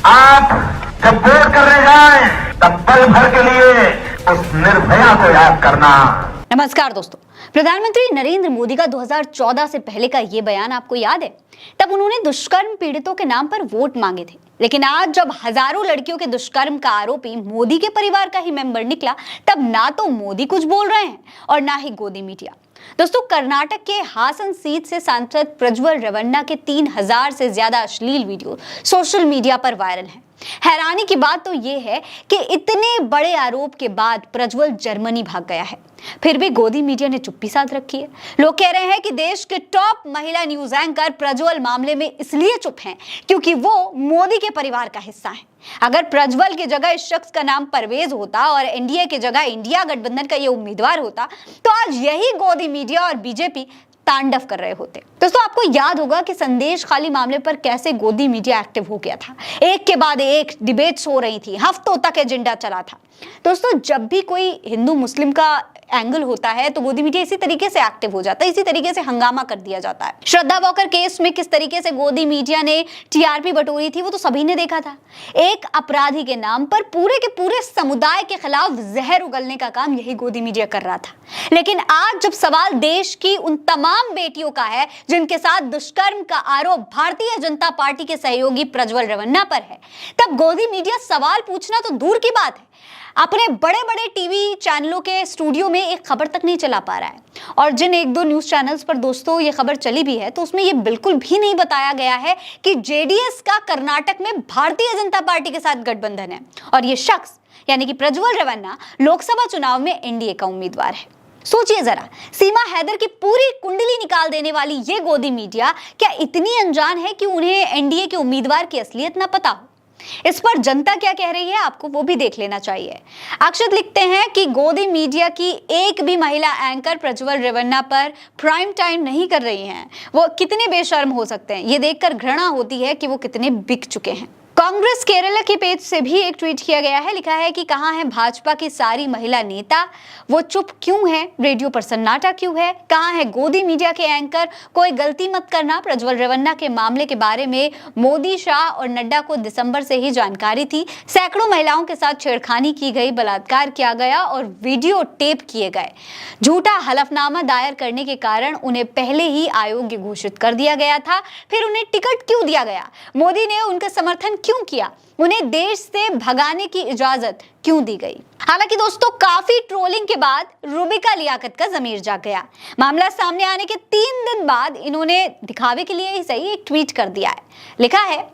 आप जब वोट करने जाएं तब पल भर के लिए उस निर्भया को याद करना। नमस्कार दोस्तों, प्रधानमंत्री नरेंद्र मोदी का 2014 से पहले का ये बयान आपको याद है? तब उन्होंने दुष्कर्म पीड़ितों के नाम पर वोट मांगे थे। लेकिन आज जब हजारों लड़कियों के दुष्कर्म का आरोपी मोदी के परिवार का ही मेंबर निकला, तब ना तो मोदी कुछ बोल रहे हैं और ना ही गोदी मीडिया। दोस्तों, कर्नाटक के हासन सीट से सांसद प्रज्वल रेवन्ना के 3000 से ज्यादा अश्लील वीडियो सोशल मीडिया पर वायरल हैं। हैरानी की बात तो यह है कि इतने बड़े आरोप के बाद प्रज्वल जर्मनी भाग गया है, फिर भी गोदी मीडिया ने चुप्पी साध रखी है। लोग कह रहे हैं कि देश के टॉप महिला न्यूज एंकर प्रज्वल मामले में इसलिए चुप हैं क्योंकि वो मोदी के परिवार का हिस्सा हैं। अगर प्रज्वल की जगह इस शख्स का नाम परवेज होता और एनडीए की जगह इंडिया गठबंधन का ये उम्मीदवार होता तो आज यही गोदी मीडिया और बीजेपी तांडव कर रहे होते। दोस्तों, आपको याद होगा कि संदेश खाली मामले पर कैसे गोदी मीडिया एक्टिव हो गया था। एक के बाद एक डिबेट्स हो रही थी, हफ्तों तक एजेंडा चला था। दोस्तों, जब भी कोई हिंदू मुस्लिम का एंगल होता है तो गोदी मीडिया इसी तरीके से एक्टिव हो जाता है, इसी तरीके से हंगामा कर दिया जाता है। श्रद्धा वॉकर केस में किस तरीके से गोदी मीडिया ने टीआरपी बटोरी थी वो तो सभी ने देखा था। एक अपराधी के नाम पर पूरे के पूरे समुदाय के खिलाफ जहर उगलने का काम यही गोदी मीडिया कर रहा था। लेकिन आज जब सवाल देश की उन तमाम बेटियों का है जिनके साथ दुष्कर्म का आरोप भारतीय जनता पार्टी के सहयोगी प्रज्वल रेवन्ना पर है, तब गोदी मीडिया सवाल पूछना तो दूर की बात है, अपने बड़े बड़े टीवी चैनलों के स्टूडियो में एक खबर तक नहीं चला पा रहा है। और जिन एक दो न्यूज चैनल्स पर दोस्तों ये खबर चली भी है तो उसमें ये बिल्कुल भी नहीं बताया गया है कि जेडीएस का कर्नाटक में भारतीय जनता पार्टी के साथ गठबंधन है और ये शख्स यानी कि प्रज्वल रेवन्ना लोकसभा चुनाव में एनडीए का उम्मीदवार है। सोचिए जरा, सीमा हैदर की पूरी कुंडली निकाल देने वाली ये गोदी मीडिया क्या इतनी अनजान है कि उन्हें एनडीए के उम्मीदवार की असलियत ना पता हो? इस पर जनता क्या कह रही है आपको वो भी देख लेना चाहिए। अक्षत लिखते हैं कि गोदी मीडिया की एक भी महिला एंकर प्रज्वल रेवन्ना पर प्राइम टाइम नहीं कर रही हैं। वो कितने बेशर्म हो सकते हैं, ये देखकर घृणा होती है कि वो कितने बिक चुके हैं। कांग्रेस केरला के पेज से भी एक ट्वीट किया गया है, लिखा है कि कहां है भाजपा की सारी महिला नेता, वो चुप क्यों है, रेडियो पर सन्नाटा क्यों है, कहां है गोदी मीडिया के एंकर, कोई गलती मत करना। प्रज्वल रेवन्ना के मामले के बारे में मोदी, शाह और नड्डा को दिसंबर से ही जानकारी थी। सैकड़ों महिलाओं के साथ छेड़खानी की गई, बलात्कार किया गया और वीडियो टेप किए गए। झूठा हलफनामा दायर करने के कारण उन्हें पहले ही अयोग्य घोषित कर दिया गया था। फिर उन्हें टिकट क्यों दिया गया, मोदी ने उनका समर्थन क्यों किया, उन्हें देश से भगाने की इजाजत क्यों दी गई? हालांकि दोस्तों, काफी ट्रोलिंग के बाद रूबिका लियाकत का जमीर जाग गया। मामला सामने आने के 3 दिन बाद इन्होंने दिखावे के लिए ही सही एक ट्वीट कर दिया है। लिखा है,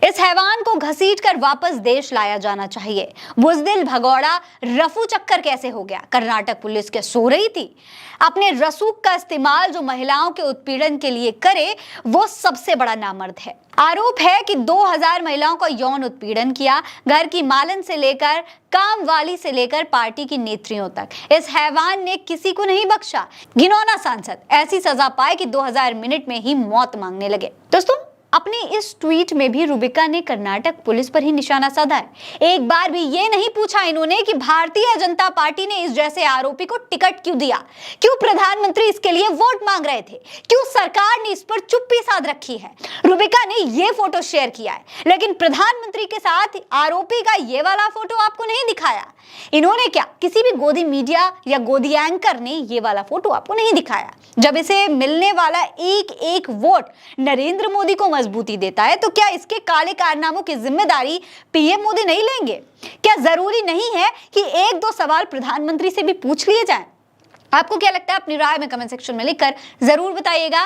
इस हैवान को घसीटकर वापस देश लाया जाना चाहिए। बुजदिल भगौड़ा रफू चक्कर कैसे हो गया? कर्नाटक पुलिस क्या सो रही थी? अपने रसूख का इस्तेमाल जो महिलाओं के उत्पीड़न के लिए करे वो सबसे बड़ा नामर्द है। आरोप है कि 2000 महिलाओं का यौन उत्पीड़न किया, घर की मालन से लेकर काम वाली से लेकर पार्टी की नेत्रियों तक। इस हैवान ने किसी को नहीं बख्शा। घिनौना सांसद ऐसी सजा पाए कि 2000 मिनट में ही मौत मांगने लगे। दोस्तों, अपने इस ट्वीट में भी रूबिका ने कर्नाटक पुलिस पर ही निशाना साधा है। एक बार भी ये नहीं पूछा इन्होंने कि भारतीय जनता पार्टी ने इस जैसे आरोपी को टिकट क्यों दिया, क्यों प्रधानमंत्री इसके लिए वोट मांग रहे थे, क्यों सरकार ने इस पर चुप्पी साध रखी है। रूबिका ने ये फोटो शेयर किया है लेकिन प्रधानमंत्री के साथ आरोपी का ये वाला फोटो आपको नहीं दिखाया। इन्होंने क्या, किसी भी गोदी मीडिया या गोदी एंकर ने ये वाला फोटो आपको नहीं दिखाया। जब इसे मिलने वाला एक एक वोट नरेंद्र मोदी को मजबूती देता है तो क्या इसके काले कारनामों की जिम्मेदारी पीएम मोदी नहीं लेंगे? क्या जरूरी नहीं है कि 1-2 सवाल प्रधानमंत्री से भी पूछ लिए जाएं? आपको क्या लगता है? अपनी राय में कमेंट सेक्शन में लिखकर जरूर बताइएगा।